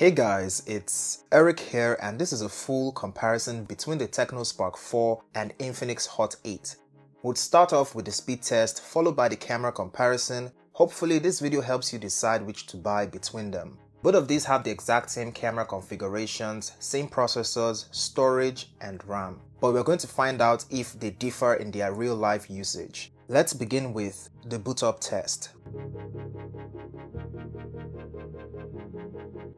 Hey guys, it's Eric here, and this is a full comparison between the TECNO Spark 4 and Infinix Hot 8. We'll start off with the speed test, followed by the camera comparison. Hopefully this video helps you decide which to buy between them. Both of these have the exact same camera configurations, same processors, storage, and RAM. But we're going to find out if they differ in their real-life usage. Let's begin with the boot up test.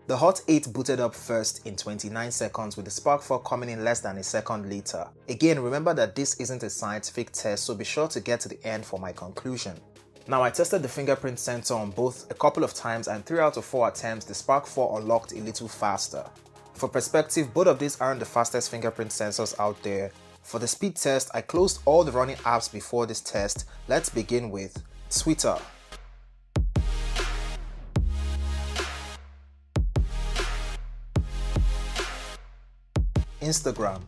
The Hot 8 booted up first in 29 seconds, with the Spark 4 coming in less than a second later. Again, remember that this isn't a scientific test, so be sure to get to the end for my conclusion. Now, I tested the fingerprint sensor on both a couple of times, and 3 out of 4 attempts the Spark 4 unlocked a little faster. For perspective, both of these aren't the fastest fingerprint sensors out there. For the speed test, I closed all the running apps before this test. Let's begin with Twitter, Instagram,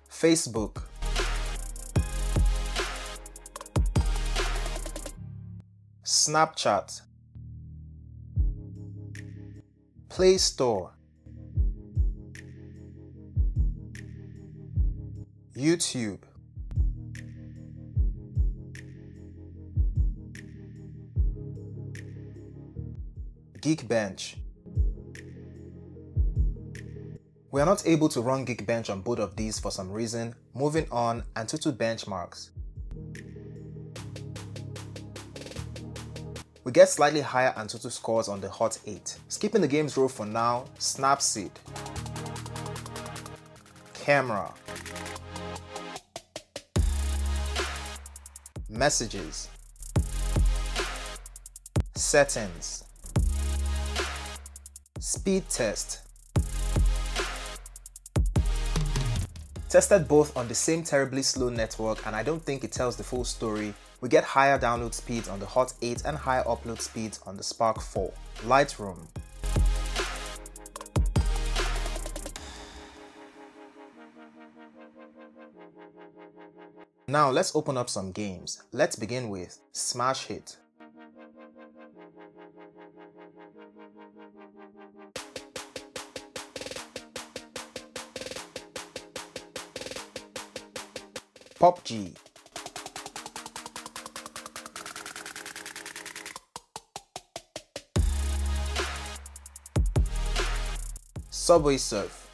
Facebook, Snapchat, Play Store, YouTube, Geekbench. We are not able to run Geekbench on both of these for some reason. Moving on, AnTuTu benchmarks. We get slightly higher AnTuTu scores on the Hot 8. Skipping the games row for now, Snapseed, camera, messages, settings, speed test. Tested both on the same terribly slow network, and I don't think it tells the full story. We get higher download speeds on the Hot 8 and higher upload speeds on the Spark 4. Lightroom, now let's open up some games. Let's begin with Smash Hit. PUBG, Subway Surf,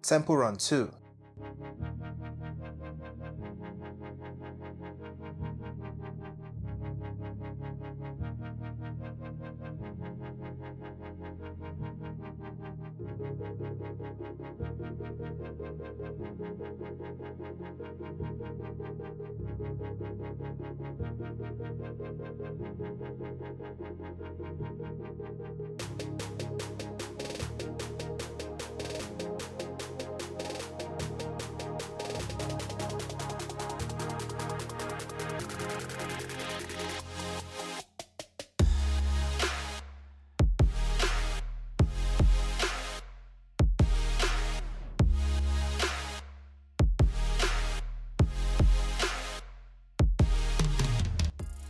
Temple Run 2,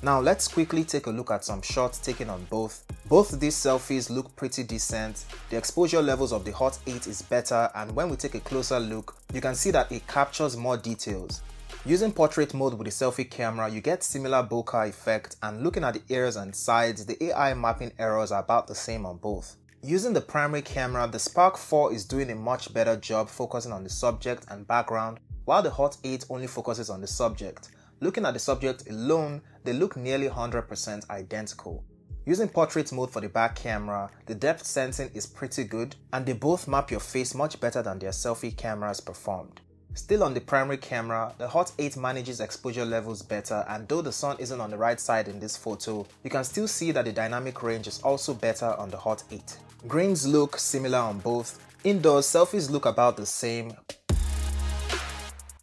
Now let's quickly take a look at some shots taken on both. Both these selfies look pretty decent. The exposure levels of the Hot 8 is better, and when we take a closer look, you can see that it captures more details. Using portrait mode with the selfie camera, you get similar bokeh effect, and looking at the ears and sides, the AI mapping errors are about the same on both. Using the primary camera, the Spark 4 is doing a much better job focusing on the subject and background, while the Hot 8 only focuses on the subject. Looking at the subject alone, they look nearly 100% identical. Using portrait mode for the back camera, the depth sensing is pretty good, and they both map your face much better than their selfie cameras performed. Still on the primary camera, the Hot 8 manages exposure levels better, and though the sun isn't on the right side in this photo, you can still see that the dynamic range is also better on the Hot 8. Grains look similar on both. Indoors, selfies look about the same.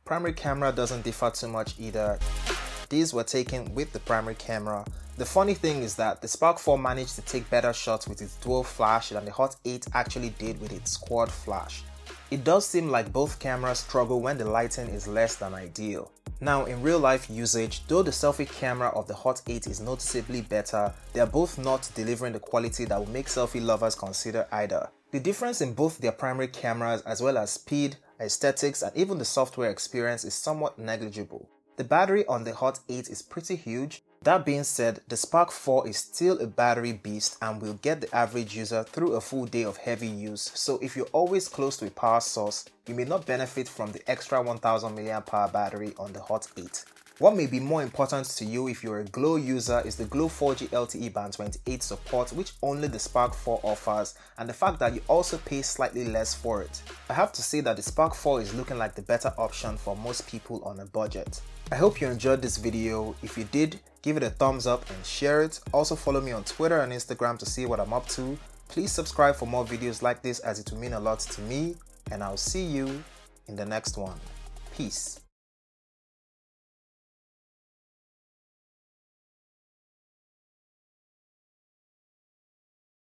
Primary camera doesn't differ too much either. These were taken with the primary camera. The funny thing is that the Spark 4 managed to take better shots with its dual flash than the Hot 8 actually did with its quad flash. It does seem like both cameras struggle when the lighting is less than ideal. Now, in real life usage, though the selfie camera of the Hot 8 is noticeably better, they are both not delivering the quality that will make selfie lovers consider either. The difference in both their primary cameras, as well as speed, aesthetics, and even the software experience, is somewhat negligible. The battery on the Hot 8 is pretty huge. That being said, the Spark 4 is still a battery beast and will get the average user through a full day of heavy use, so if you're always close to a power source, you may not benefit from the extra 1000 mAh battery on the Hot 8. What may be more important to you if you're a Glow user is the Glow 4G LTE Band 28 support, which only the Spark 4 offers, and the fact that you also pay slightly less for it. I have to say that the Spark 4 is looking like the better option for most people on a budget. I hope you enjoyed this video. If you did, give it a thumbs up and share it. Also follow me on Twitter and Instagram to see what I'm up to. Please subscribe for more videos like this, as it will mean a lot to me, and I'll see you in the next one. Peace.